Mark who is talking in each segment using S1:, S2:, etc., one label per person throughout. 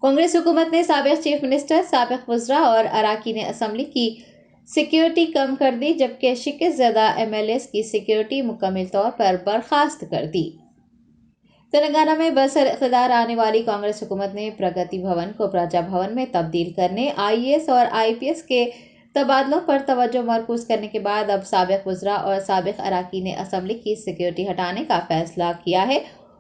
S1: कांग्रेस हुकूमत ने साबिक चीफ मिनिस्टर, साबिक वज़रा और अराकीन असम्बली की सिक्योरिटी कम कर दी, जबकि शिकस्त ज़दा MLAs की सिक्योरिटी मुकम्मल तौर पर बर्खास्त कर दी। तेलंगाना में बरसर इक़्तिदार आने वाली कांग्रेस हुकूमत ने प्रगति भवन को प्रजा भवन में तब्दील करने, IAS और IPS के तबादलों पर तवज्जो मरकूज करने के बाद अब साबिक वज़रा और साबिक अराकीन असम्बली की सिक्योरिटी हटाने का फैसला किया है।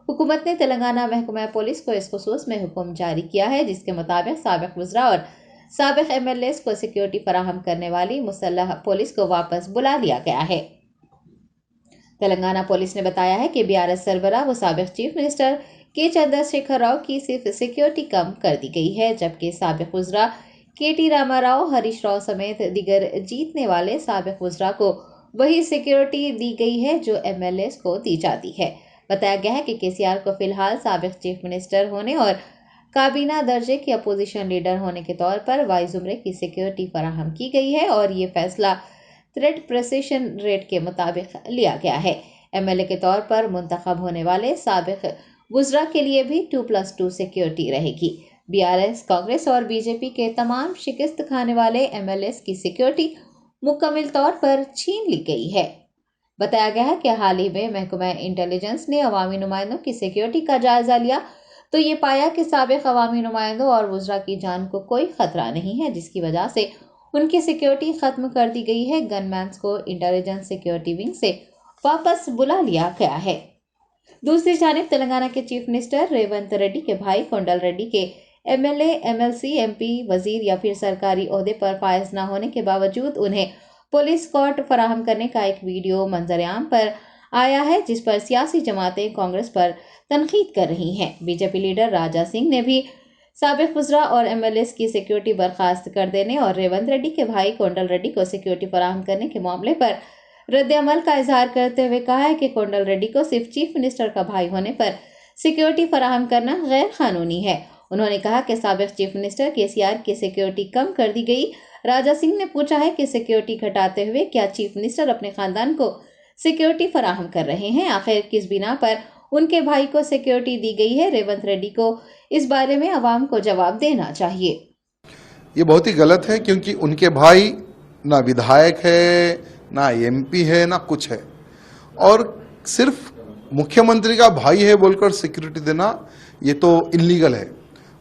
S1: हुकूमत ने तेलंगाना महकमा पुलिस को इस खुसूस में हुक्म जारी किया है, जिसके मुताबिक साबिक वज़रा और साबिक MLAs को सिक्योरिटी फराहम करने वाली मुसल्लह पुलिस को वापस बुला लिया गया है। तेलंगाना पुलिस ने बताया है कि BRS सरबराह व साबिक चीफ मिनिस्टर के चंद्रशेखर राव की सिर्फ सिक्योरिटी कम कर दी गई है, जबकि साबिक वज़रा KT रामाराव, हरीश राव समेत दिगर जीतने वाले साबिक वज़रा को वही सिक्योरिटी दी गई है जो MLAs को दी जाती है। बताया गया है कि KCR को फिलहाल साबिक चीफ मिनिस्टर होने और काबीना दर्जे के अपोजिशन लीडर होने के तौर पर वाई ज़ुमरे की सिक्योरिटी फराहम की गई है और ये फैसला थ्रेट प्रेसिशन रेट के मुताबिक लिया गया है। MLA के तौर पर मुंतखब होने वाले साबिक वज़रा के लिए भी 2+2 सिक्योरिटी रहेगी। BRS, कांग्रेस और BJP के तमाम शिकस्त खाने वाले MLAs की सिक्योरिटी मुकम्मल तौर पर छीन ली गई है। बताया गया है कि हाल ही में महकमा इंटेलिजेंस ने अवामी नुमाइंदों की सिक्योरिटी का जायजा लिया तो ये पाया कि साबिक अवामी नुमाइंदों और वज़रा की जान को कोई खतरा नहीं है, जिसकी वजह से उनकी सिक्योरिटी खत्म कर दी गई है। गनमैन्स को इंटेलिजेंस सिक्योरिटी विंग से वापस बुला लिया गया है। दूसरी जानिब तेलंगाना के चीफ मिनिस्टर रेवंत रेड्डी के भाई कोंडल रेड्डी के MLA, MLC, MP, वजीर या फिर सरकारी ओहदे पर फायज न होने के बावजूद उन्हें पुलिस स्कॉट फराहम करने का एक वीडियो मंजर-ए-आम पर आया है, जिस पर सियासी जमातें कांग्रेस पर तनकीद कर रही हैं। BJP लीडर राजा सिंह ने भी साबिक वज़रा और MLAs की सिक्योरिटी बर्खास्त कर देने और रेवंत रेड्डी के भाई कोंडल रेड्डी को सिक्योरिटी फराहम करने के मामले पर रद्द-ए-अमल का इजहार करते हुए कहा है कि कोंडल रेड्डी को सिर्फ चीफ मिनिस्टर का भाई होने पर सिक्योरिटी फराहम करना गैर कानूनी है। उन्होंने कहा कि साबिक चीफ मिनिस्टर KCR की सिक्योरिटी कम कर दी गई। राजा सिंह ने पूछा है कि सिक्योरिटी घटाते हुए क्या चीफ मिनिस्टर अपने खानदान को सिक्योरिटी फराहम कर रहे हैं, आखिर किस बिना पर उनके भाई को सिक्योरिटी दी गई है। रेवंत रेड्डी को इस बारे में अवाम को जवाब देना चाहिए।
S2: ये बहुत ही गलत है, क्योंकि उनके भाई ना विधायक है, ना MP है, ना कुछ है, और सिर्फ मुख्यमंत्री का भाई है बोलकर सिक्योरिटी देना ये तो इलीगल है।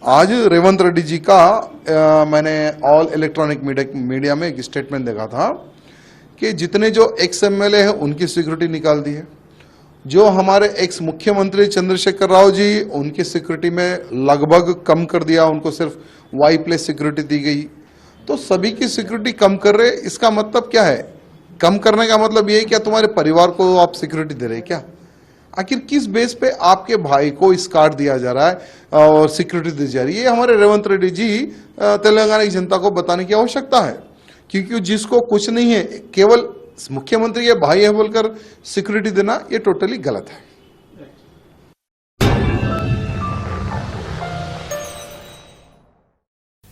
S2: आज रेवंत रेड्डी जी का मैंने ऑल इलेक्ट्रॉनिक मीडिया में एक स्टेटमेंट देखा था कि जितने जो एक्स MLA है उनकी सिक्योरिटी निकाल दी है, जो हमारे एक्स मुख्यमंत्री चंद्रशेखर राव जी उनकी सिक्योरिटी में लगभग कम कर दिया, उनको सिर्फ Y+ सिक्योरिटी दी गई। तो सभी की सिक्योरिटी कम कर रहे, इसका मतलब क्या है? कम करने का मतलब ये है क्या तुम्हारे परिवार को आप सिक्योरिटी दे रहे क्या? आखिर किस बेस पे आपके भाई को इस कार्ड दिया जा रहा है और सिक्योरिटी दी जा रही है? ये हमारे रेवंत रेड्डी जी तेलंगाना की जनता को बताने की आवश्यकता है, क्योंकि जिसको कुछ नहीं है, केवल मुख्यमंत्री के भाई है बोलकर सिक्योरिटी देना ये टोटली गलत है।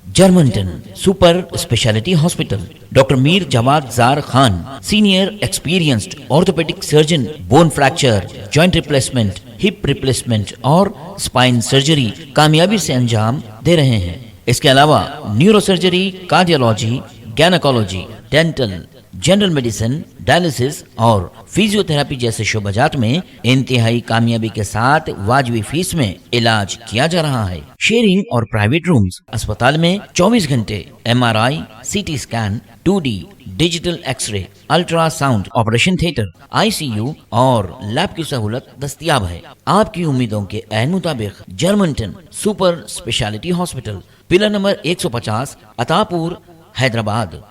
S3: जर्मनटन super speciality hospital, doctor Mir Jawad Jar Khan, senior experienced orthopaedic surgeon, bone fracture, joint replacement, hip replacement और स्पाइन सर्जरी कामयाबी से अंजाम दे रहे हैं। इसके अलावा neuro surgery, cardiology, gynaecology, dental, general medicine, dialysis और फिजियोथेरेपी जैसे शोबाजात में इंतहाई कामयाबी के साथ वाजबी फीस में इलाज किया जा रहा है। शेयरिंग और प्राइवेट रूम्स, अस्पताल में 24 घंटे MRI, CT scan, 2D digital X-ray, ultrasound, operation theatre, ICU और लैब की सहूलत दस्तयाब है। आपकी उम्मीदों के ऐन मुताबिक Germanten super speciality hospital, pillar number 150, Attapur, Hyderabad.